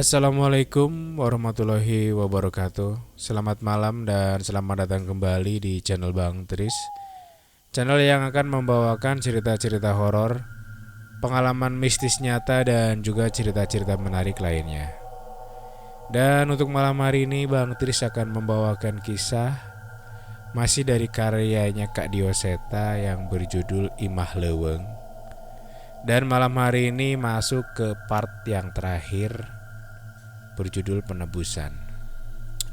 Assalamualaikum warahmatullahi wabarakatuh. Selamat malam dan selamat datang kembali di channel Bang Tris. Channel yang akan membawakan cerita-cerita horor, pengalaman mistis nyata dan juga cerita-cerita menarik lainnya. Dan untuk malam hari ini Bang Tris akan membawakan kisah masih dari karyanya Kak Dioseta yang berjudul Imah Leweng. Dan malam hari ini masuk ke part yang terakhir berjudul Penebusan.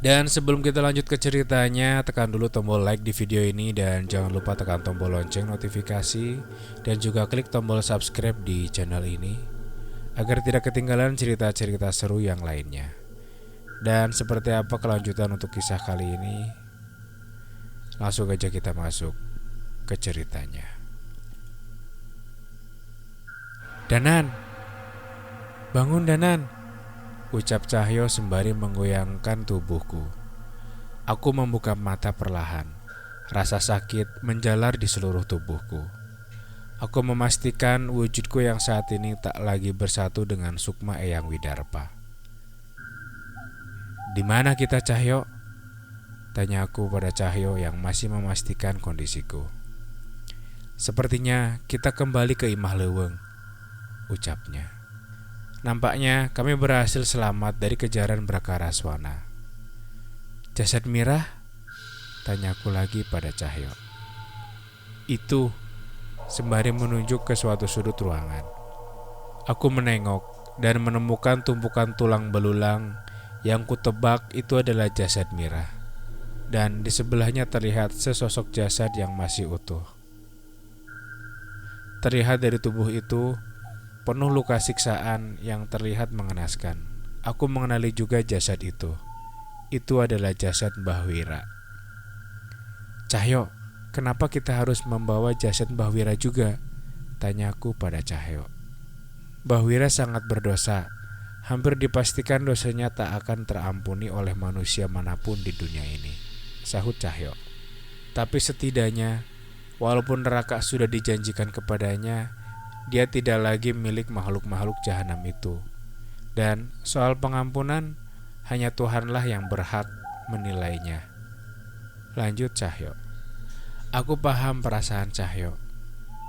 Dan sebelum kita lanjut ke ceritanya, tekan dulu tombol like di video ini dan jangan lupa tekan tombol lonceng notifikasi dan juga klik tombol subscribe di channel ini agar tidak ketinggalan cerita-cerita seru yang lainnya. Dan seperti apa kelanjutan untuk kisah kali ini? Langsung aja kita masuk ke ceritanya. Danan, bangun Danan, ucap Cahyo sembari menggoyangkan tubuhku. Aku membuka mata perlahan. Rasa sakit menjalar di seluruh tubuhku. Aku memastikan wujudku yang saat ini tak lagi bersatu dengan Sukma Eyang Widarpa. Di mana kita, Cahyo? Tanya aku pada Cahyo yang masih memastikan kondisiku. Sepertinya kita kembali ke Imah Leweng, ucapnya. Nampaknya kami berhasil selamat dari kejaran Brakaraswana. Jasad Mirah? Tanyaku lagi pada Cahyo. Itu, sembari menunjuk ke suatu sudut ruangan. Aku menengok dan menemukan tumpukan tulang belulang yang kutebak itu adalah jasad Mirah. Dan di sebelahnya terlihat sesosok jasad yang masih utuh. Terlihat dari tubuh itu penuh luka siksaan yang terlihat mengenaskan. Aku mengenali juga jasad itu. Itu adalah jasad Mbah Wira. Cahyo, kenapa kita harus membawa jasad Mbah Wira juga? Tanyaku pada Cahyo. Mbah Wira sangat berdosa. Hampir dipastikan dosanya tak akan terampuni oleh manusia manapun di dunia ini, sahut Cahyo. Tapi setidaknya, walaupun neraka sudah dijanjikan kepadanya, dia tidak lagi milik makhluk-makhluk jahanam itu. Dan soal pengampunan, hanya Tuhanlah yang berhak menilainya. Lanjut Cahyo. Aku paham perasaan Cahyo.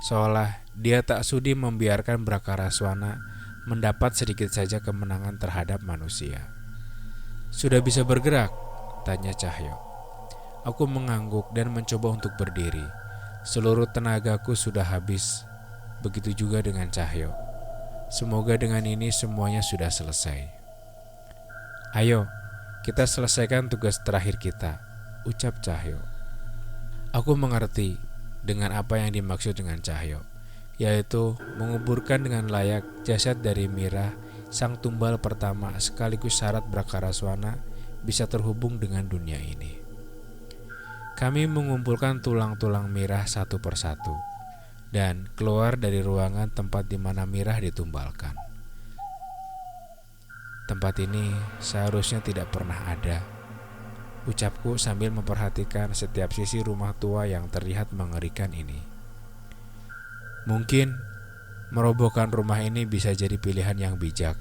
Seolah dia tak sudi membiarkan Brakaraswana mendapat sedikit saja kemenangan terhadap manusia. Sudah bisa bergerak? Tanya Cahyo. Aku mengangguk dan mencoba untuk berdiri. Seluruh tenagaku sudah habis. Begitu juga dengan Cahyo. Semoga dengan ini semuanya sudah selesai. Ayo, kita selesaikan tugas terakhir kita, ucap Cahyo. Aku mengerti dengan apa yang dimaksud dengan Cahyo, yaitu menguburkan dengan layak jasad dari Mirah, sang tumbal pertama sekaligus syarat Brakaraswana bisa terhubung dengan dunia ini. Kami mengumpulkan tulang-tulang Mirah satu persatu dan keluar dari ruangan tempat di mana Mirah ditumbalkan. Tempat ini seharusnya tidak pernah ada, ucapku sambil memperhatikan setiap sisi rumah tua yang terlihat mengerikan ini. Mungkin merobohkan rumah ini bisa jadi pilihan yang bijak.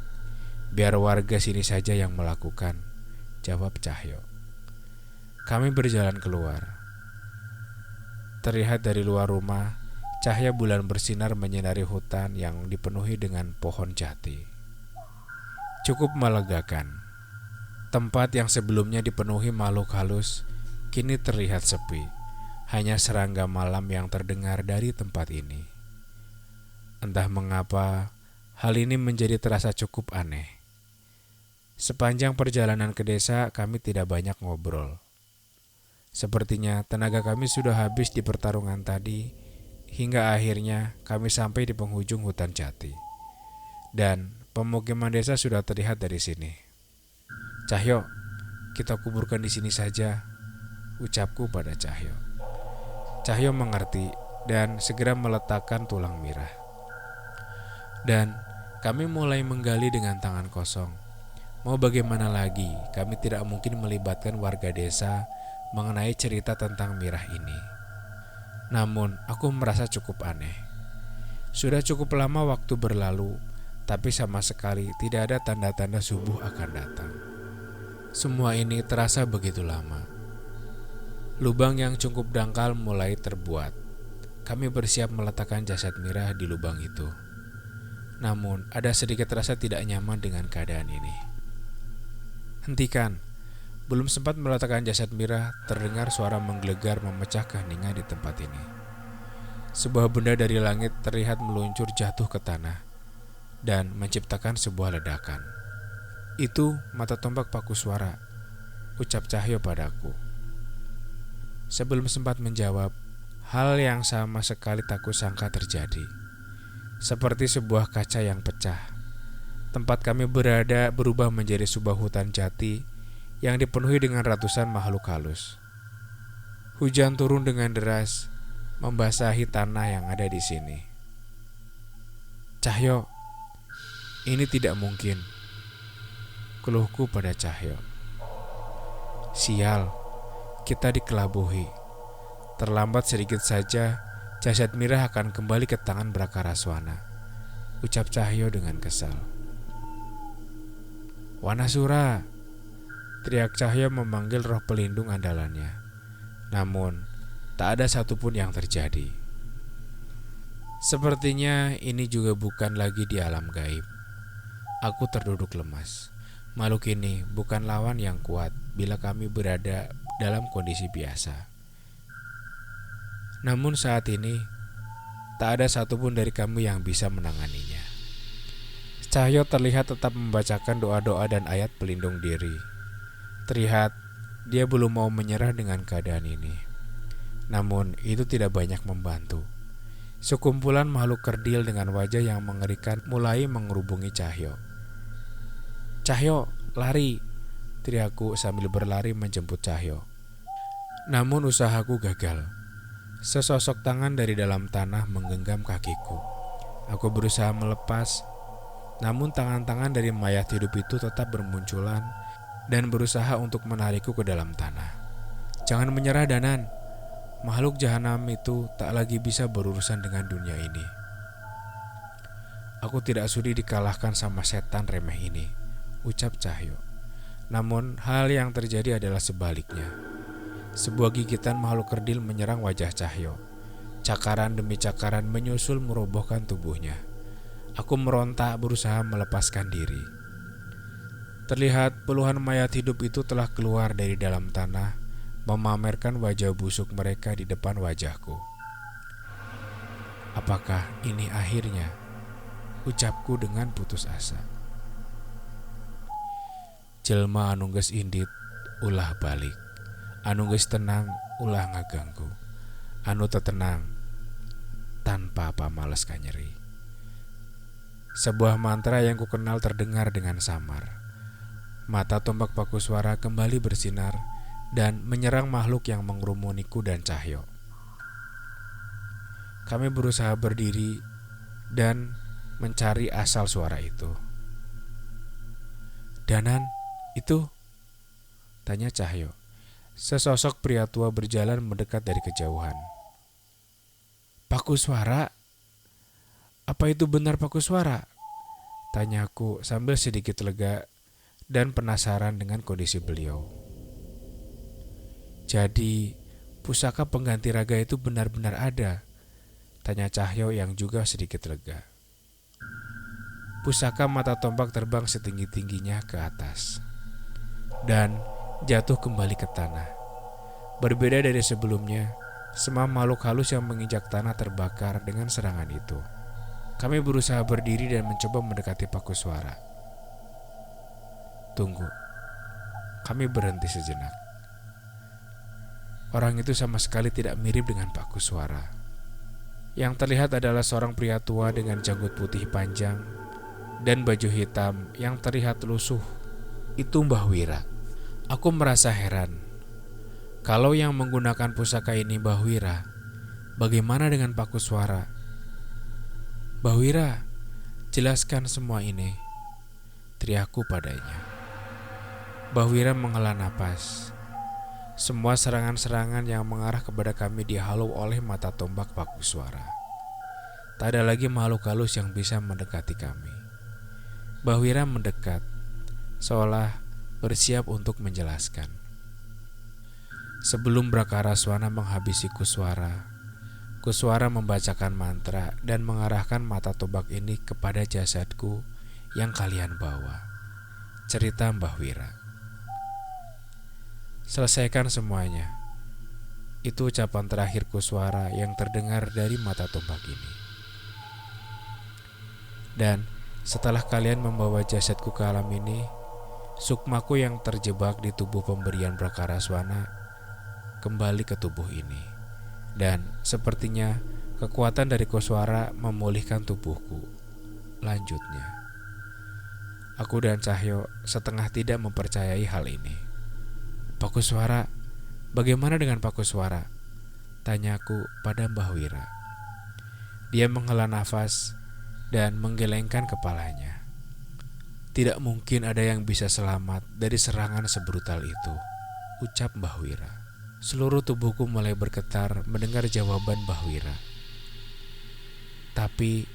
Biar warga sini saja yang melakukan, jawab Cahyo. Kami berjalan keluar. Terlihat dari luar rumah, cahaya bulan bersinar menyinari hutan yang dipenuhi dengan pohon jati. Cukup melegakan. Tempat yang sebelumnya dipenuhi makhluk halus kini terlihat sepi. Hanya serangga malam yang terdengar dari tempat ini. Entah mengapa hal ini menjadi terasa cukup aneh. Sepanjang perjalanan ke desa kami tidak banyak ngobrol. Sepertinya tenaga kami sudah habis di pertarungan tadi. Hingga akhirnya kami sampai di penghujung hutan jati. Dan pemukiman desa sudah terlihat dari sini. Cahyo, kita kuburkan di sini saja, ucapku pada Cahyo. Cahyo mengerti dan segera meletakkan tulang Mirah. Dan kami mulai menggali dengan tangan kosong. Mau bagaimana lagi, kami tidak mungkin melibatkan warga desa mengenai cerita tentang Mirah ini. Namun, aku merasa cukup aneh. Sudah cukup lama waktu berlalu, tapi sama sekali tidak ada tanda-tanda subuh akan datang. Semua ini terasa begitu lama. Lubang yang cukup dangkal mulai terbuat. Kami bersiap meletakkan jasad Mira di lubang itu. Namun, ada sedikit rasa tidak nyaman dengan keadaan ini. Hentikan! Belum sempat meletakkan jasad Mira, terdengar suara menggelegar memecah keheningan di tempat ini. Sebuah benda dari langit terlihat meluncur jatuh ke tanah dan menciptakan sebuah ledakan. Itu mata tombak Pakusuara, ucap Cahyo padaku. Sebelum sempat menjawab, hal yang sama sekali tak kusangka terjadi. Seperti sebuah kaca yang pecah, tempat kami berada berubah menjadi sebuah hutan jati yang dipenuhi dengan ratusan makhluk halus. Hujan turun dengan deras, membasahi tanah yang ada di sini. Cahyo, ini tidak mungkin, keluhku pada Cahyo. Sial, kita dikelabuhi. Terlambat sedikit saja, jasad Mira akan kembali ke tangan Brakaraswana, ucap Cahyo dengan kesal. Wanasura, teriak Cahyo memanggil roh pelindung andalannya. Namun, tak ada satupun yang terjadi. Sepertinya ini juga bukan lagi di alam gaib. Aku terduduk lemas. Makhluk ini bukan lawan yang kuat bila kami berada dalam kondisi biasa. Namun saat ini, tak ada satupun dari kami yang bisa menanganinya. Cahyo terlihat tetap membacakan doa-doa dan ayat pelindung diri. Terlihat dia belum mau menyerah dengan keadaan ini. Namun itu tidak banyak membantu. Sekumpulan makhluk kerdil dengan wajah yang mengerikan mulai mengerubungi Cahyo. Cahyo, lari! Teriakku sambil berlari menjemput Cahyo. Namun usahaku gagal. Sesosok tangan dari dalam tanah menggenggam kakiku. Aku berusaha melepas, namun tangan-tangan dari mayat hidup itu tetap bermunculan dan berusaha untuk menarikku ke dalam tanah. Jangan menyerah, Danan. Makhluk jahanam itu tak lagi bisa berurusan dengan dunia ini. Aku tidak sudi dikalahkan sama setan remeh ini, ucap Cahyo. Namun hal yang terjadi adalah sebaliknya. Sebuah gigitan makhluk kerdil menyerang wajah Cahyo. Cakaran demi cakaran menyusul merobohkan tubuhnya. Aku meronta berusaha melepaskan diri. Terlihat puluhan mayat hidup itu telah keluar dari dalam tanah, memamerkan wajah busuk mereka di depan wajahku. Apakah ini akhirnya? Ucapku dengan putus asa. Jelma anu geus indit ulah balik, anu geus tenang ulah ngaganggu, anu tetenang tanpa pamales kanyeri. Sebuah mantra yang kukenal terdengar dengan samar. Mata tombak Pakusuara kembali bersinar dan menyerang makhluk yang mengerumuniku dan Cahyo. Kami berusaha berdiri dan mencari asal suara itu. Danan, itu? Tanya Cahyo. Sesosok pria tua berjalan mendekat dari kejauhan. Pakusuara? Apa itu benar Pakusuara? Tanyaku sambil sedikit lega dan penasaran dengan kondisi beliau. Jadi, pusaka pengganti raga itu benar-benar ada? Tanya Cahyo yang juga sedikit lega. Pusaka mata tombak terbang setinggi-tingginya ke atas dan jatuh kembali ke tanah. Berbeda dari sebelumnya, semua makhluk halus yang menginjak tanah terbakar dengan serangan itu. Kami berusaha berdiri dan mencoba mendekati Pakusuara. Tunggu, kami berhenti sejenak. Orang itu sama sekali tidak mirip dengan Pakusuara. Yang terlihat adalah seorang pria tua dengan janggut putih panjang dan baju hitam yang terlihat lusuh. Itu Mbah Wira. Aku merasa heran. Kalau yang menggunakan pusaka ini Mbah Wira, bagaimana dengan Pakusuara? Mbah Wira, jelaskan semua ini, teriakku padanya. Mbah Wira menghela napas. Semua serangan-serangan yang mengarah kepada kami dihalau oleh mata tombak Pakusuara. Tak ada lagi makhluk halus yang bisa mendekati kami. Mbah Wira mendekat, seolah bersiap untuk menjelaskan. Sebelum Brakaraswana menghabisi Kuswara membacakan mantra dan mengarahkan mata tombak ini kepada jasadku yang kalian bawa. Cerita Mbah Wira. Selesaikan semuanya. Itu ucapan terakhir Kuswara yang terdengar dari mata tombak ini. Dan setelah kalian membawa jasadku ke alam ini, sukmaku yang terjebak di tubuh pemberian Brakaraswana kembali ke tubuh ini. Dan sepertinya kekuatan dari Kuswara memulihkan tubuhku. Lanjutnya, aku dan Cahyo setengah tidak mempercayai hal ini. Pak Kuswara, bagaimana dengan Pak Kuswara? Tanyaku pada Mbah Wira. Dia menghela nafas dan menggelengkan kepalanya. Tidak mungkin ada yang bisa selamat dari serangan sebrutal itu, ucap Mbah Wira. Seluruh tubuhku mulai bergetar mendengar jawaban Mbah Wira. Tapi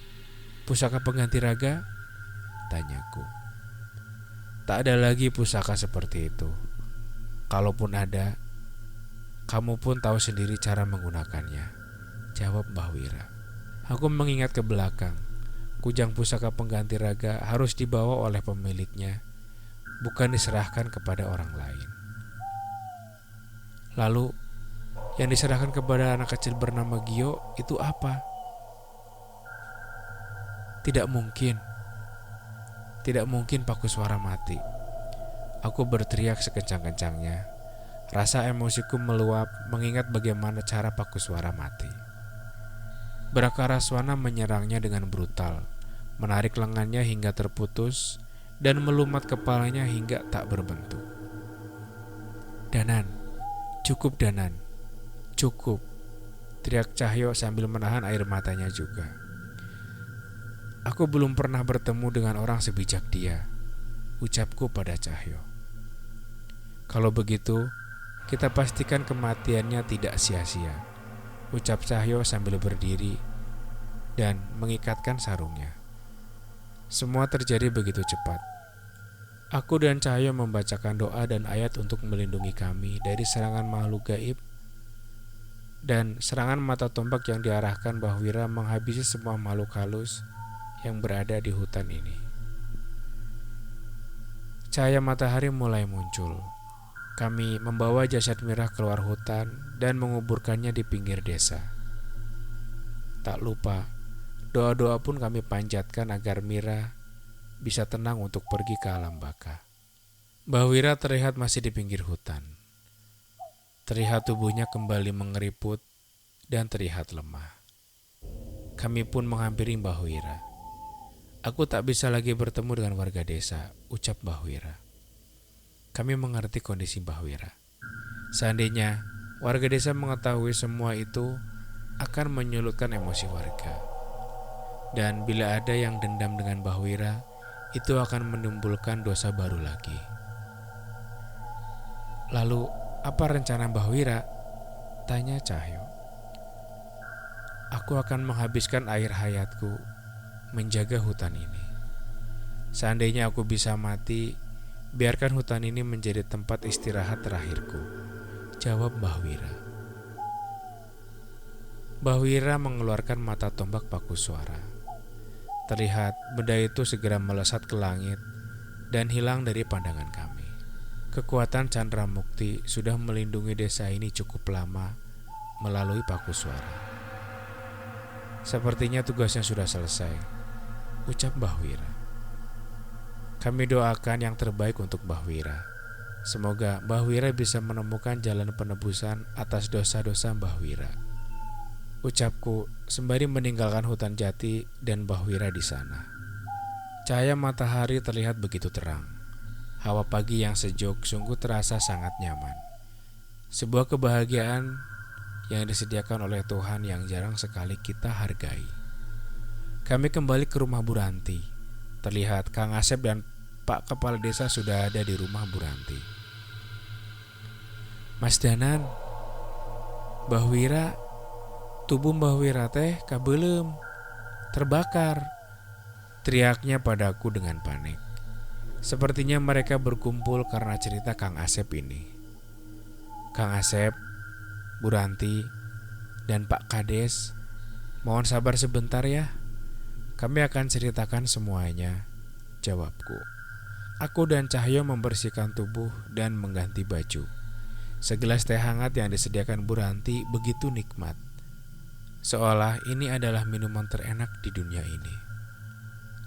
pusaka pengganti raga? Tanyaku. Tak ada lagi pusaka seperti itu. Kalaupun ada, kamu pun tahu sendiri cara menggunakannya, jawab Mbah Wira. Aku mengingat ke belakang. Kujang pusaka pengganti raga harus dibawa oleh pemiliknya, bukan diserahkan kepada orang lain. Lalu, yang diserahkan kepada anak kecil bernama Gio itu apa? Tidak mungkin Pak Kuswara mati. Aku berteriak sekencang-kencangnya. Rasa emosiku meluap mengingat bagaimana cara Pak Kuswara mati. Brakaraswana menyerangnya dengan brutal, menarik lengannya hingga terputus dan melumat kepalanya hingga tak berbentuk. Danan, cukup Danan, cukup, teriak Cahyo sambil menahan air matanya juga. Aku belum pernah bertemu dengan orang sebijak dia, ucapku pada Cahyo. Kalau begitu, kita pastikan kematiannya tidak sia-sia, ucap Cahyo sambil berdiri dan mengikatkan sarungnya. Semua terjadi begitu cepat. Aku dan Cahyo membacakan doa dan ayat untuk melindungi kami dari serangan makhluk gaib dan serangan mata tombak yang diarahkan Mbah Wira menghabisi semua makhluk halus yang berada di hutan ini. Cahaya matahari mulai muncul. Kami membawa jasad Mira keluar hutan dan menguburkannya di pinggir desa. Tak lupa, doa-doa pun kami panjatkan agar Mira bisa tenang untuk pergi ke alam baka. Mbah Wira terlihat masih di pinggir hutan. Terlihat tubuhnya kembali mengeriput dan terlihat lemah. Kami pun menghampiri Mbah Wira. Aku tak bisa lagi bertemu dengan warga desa, ucap Mbah Wira. Kami mengerti kondisi Mbah Wira. Seandainya warga desa mengetahui semua itu akan menyulutkan emosi warga. Dan bila ada yang dendam dengan Mbah Wira, itu akan menimbulkan dosa baru lagi. Lalu, apa rencana Mbah Wira? Tanya Cahyo. Aku akan menghabiskan air hayatku menjaga hutan ini. Seandainya aku bisa mati, biarkan hutan ini menjadi tempat istirahat terakhirku, jawab Mbah Wira. Mbah Wira mengeluarkan mata tombak Pak Kuswara. Terlihat benda itu segera melesat ke langit dan hilang dari pandangan kami. Kekuatan Chandra Mukti sudah melindungi desa ini cukup lama melalui Pak Kuswara. Sepertinya tugasnya sudah selesai, ucap Mbah Wira. Kami doakan yang terbaik untuk Mbah Wira. Semoga Mbah Wira bisa menemukan jalan penebusan atas dosa-dosa Mbah Wira, ucapku sembari meninggalkan hutan jati dan Mbah Wira di sana. Cahaya matahari terlihat begitu terang. Hawa pagi yang sejuk sungguh terasa sangat nyaman. Sebuah kebahagiaan yang disediakan oleh Tuhan yang jarang sekali kita hargai. Kami kembali ke rumah Bu Ranti. Terlihat Kang Asep dan Pak Kepala Desa sudah ada di rumah Bu Ranti. Mas Danan, Mbah Wira, tubuh Mbah Wira teh kabeulem, terbakar. teriaknya padaku dengan panik. Sepertinya mereka berkumpul karena cerita Kang Asep ini. Kang Asep, Bu Ranti, dan Pak Kades, mohon sabar sebentar ya. Kami akan ceritakan semuanya, jawabku. Aku dan Cahyo membersihkan tubuh dan mengganti baju. Segelas teh hangat yang disediakan Bu Ranti begitu nikmat. Seolah ini adalah minuman terenak di dunia ini.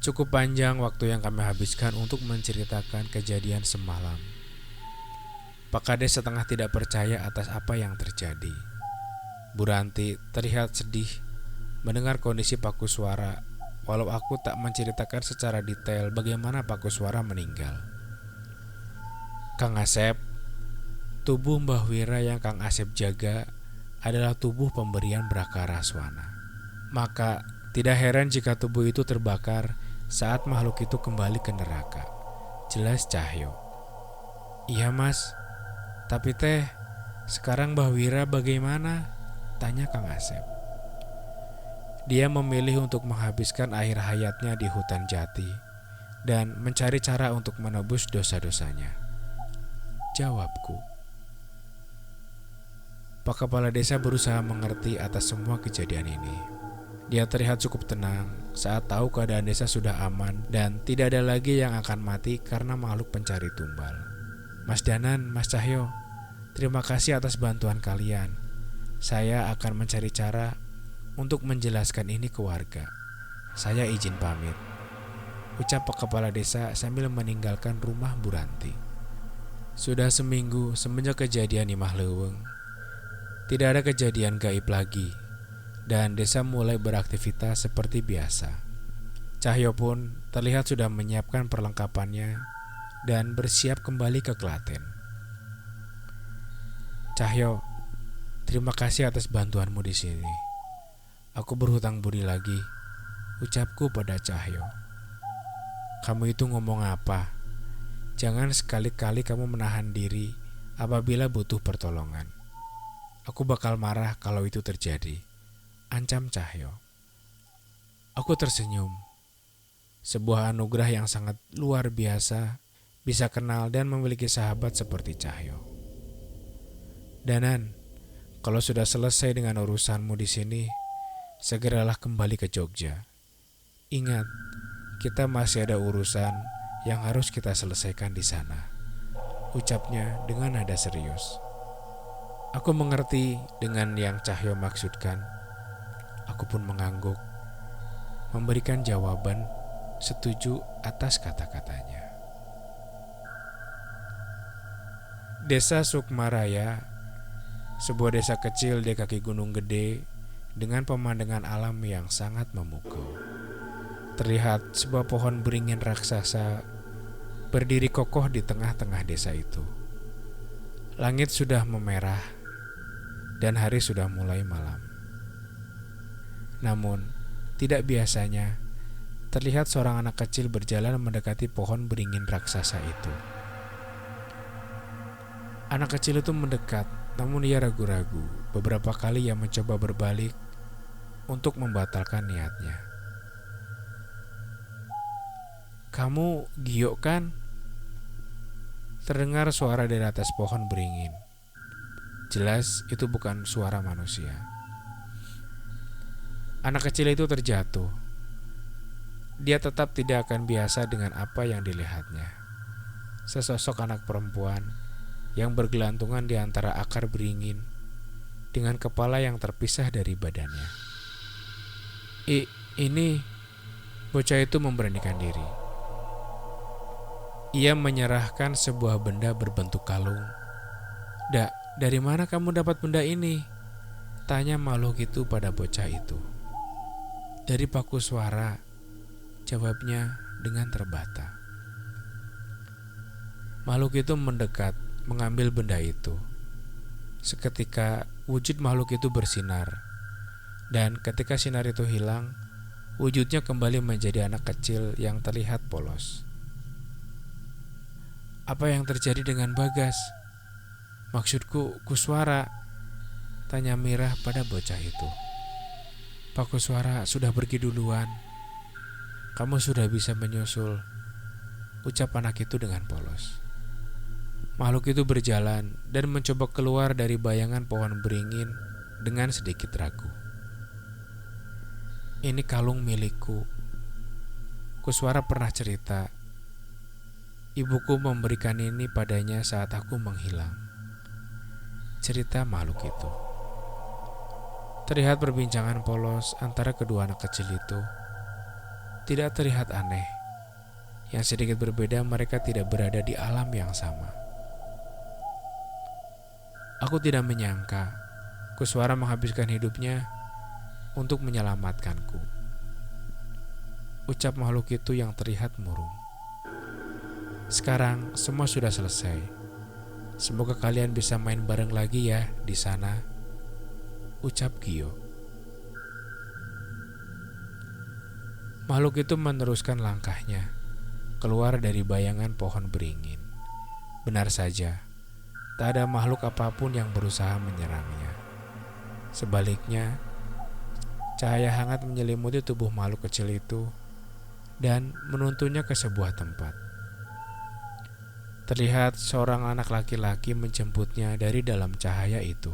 Cukup panjang waktu yang kami habiskan untuk menceritakan kejadian semalam. Pak Kades setengah tidak percaya atas apa yang terjadi. Bu Ranti terlihat sedih mendengar kondisi Pak Kuswara, walau aku tak menceritakan secara detail bagaimana Pak Kuswara meninggal. Kang Asep, tubuh Mbah Wira yang Kang Asep jaga adalah tubuh pemberian Braka Raswana. Maka tidak heran jika tubuh itu terbakar saat makhluk itu kembali ke neraka. Jelas Cahyo. Iya mas, tapi teh sekarang Mbah Wira bagaimana? Tanya Kang Asep. Dia memilih untuk menghabiskan akhir hayatnya di hutan jati dan mencari cara untuk menebus dosa-dosanya, jawabku. Pak Kepala Desa berusaha mengerti atas semua kejadian ini. Dia terlihat cukup tenang saat tahu keadaan desa sudah aman dan tidak ada lagi yang akan mati karena makhluk pencari tumbal. Mas Danan, Mas Cahyo, terima kasih atas bantuan kalian. Saya akan mencari cara untuk menjelaskan ini ke warga. Saya izin pamit, ucap Pak Kepala Desa sambil meninggalkan rumah Bu Ranti. Sudah seminggu semenjak kejadian Imah Leuweung, tidak ada kejadian gaib lagi, dan desa mulai beraktivitas seperti biasa. Cahyo pun terlihat sudah menyiapkan perlengkapannya dan bersiap kembali ke Klaten. Cahyo, terima kasih atas bantuanmu di sini. Aku berhutang budi lagi, ucapku pada Cahyo. Kamu itu ngomong apa? Jangan sekali-kali kamu menahan diri apabila butuh pertolongan. Aku bakal marah kalau itu terjadi, ancam Cahyo. Aku tersenyum. Sebuah anugerah yang sangat luar biasa bisa kenal dan memiliki sahabat seperti Cahyo. Danan, kalau sudah selesai dengan urusanmu di sini, segeralah kembali ke Jogja. Ingat, kita masih ada urusan yang harus kita selesaikan di sana, ucapnya dengan nada serius. Aku mengerti dengan yang Cahyo maksudkan. Aku pun mengangguk, memberikan jawaban setuju atas kata-katanya. Desa Sukmaraya, sebuah desa kecil di kaki Gunung Gede dengan pemandangan alam yang sangat memukau. Terlihat sebuah pohon beringin raksasa berdiri kokoh di tengah-tengah desa itu. Langit sudah memerah dan hari sudah mulai malam. Namun, tidak biasanya terlihat seorang anak kecil berjalan mendekati pohon beringin raksasa itu. Anak kecil itu mendekat, namun ia ragu-ragu. Beberapa kali ia mencoba berbalik untuk membatalkan niatnya. Kamu giok kan? Terdengar suara dari atas pohon beringin. Jelas itu bukan suara manusia. Anak kecil itu terjatuh. Dia tetap tidak akan biasa dengan apa yang dilihatnya. Sesosok anak perempuan yang bergelantungan di antara akar beringin dengan kepala yang terpisah dari badannya. Ini bocah itu memberanikan diri. Ia menyerahkan sebuah benda berbentuk kalung. Dari mana kamu dapat benda ini? Tanya makhluk itu pada bocah itu. Dari Pak Kuswara, jawabnya dengan terbata. Makhluk itu mendekat, mengambil benda itu. Seketika wujud makhluk itu bersinar, dan ketika sinar itu hilang, wujudnya kembali menjadi anak kecil yang terlihat polos. Apa yang terjadi dengan Bagas? Maksudku Kuswara, tanya Mirah pada bocah itu. Pak Kuswara sudah pergi duluan. Kamu sudah bisa menyusul, ucap anak itu dengan polos. Makhluk itu berjalan dan mencoba keluar dari bayangan pohon beringin dengan sedikit ragu. Ini kalung milikku. Kuswara pernah cerita, ibuku memberikan ini padanya saat aku menghilang. Cerita makhluk itu. Terlihat perbincangan polos antara kedua anak kecil itu. Tidak terlihat aneh. Yang sedikit berbeda, mereka tidak berada di alam yang sama. Aku tidak menyangka Kuswara menghabiskan hidupnya untuk menyelamatkanku, ucap makhluk itu yang terlihat murung. Sekarang semua sudah selesai. Semoga kalian bisa main bareng lagi ya di sana, ucap Gio. Makhluk itu meneruskan langkahnya keluar dari bayangan pohon beringin. Benar saja, tak ada makhluk apapun yang berusaha menyerangnya. Sebaliknya, cahaya hangat menyelimuti tubuh makhluk kecil itu dan menuntunnya ke sebuah tempat. Terlihat seorang anak laki-laki menjemputnya dari dalam cahaya itu.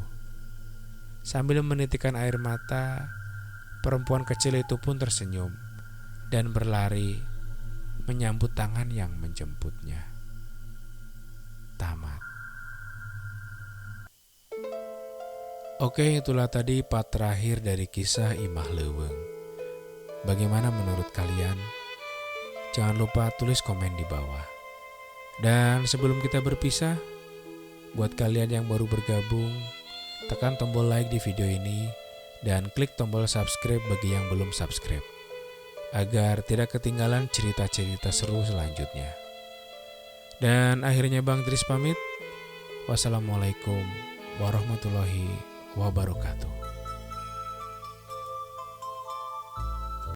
Sambil menitikkan air mata, perempuan kecil itu pun tersenyum dan berlari menyambut tangan yang menjemputnya. Tamat. Oke, itulah tadi part terakhir dari kisah Imah Leuweung. Bagaimana menurut kalian? Jangan lupa tulis komen di bawah. Dan sebelum kita berpisah, buat kalian yang baru bergabung, tekan tombol like di video ini dan klik tombol subscribe bagi yang belum subscribe, agar tidak ketinggalan cerita-cerita seru selanjutnya. Dan akhirnya Bang Tris pamit. Wassalamualaikum warahmatullahi wabarakatuh.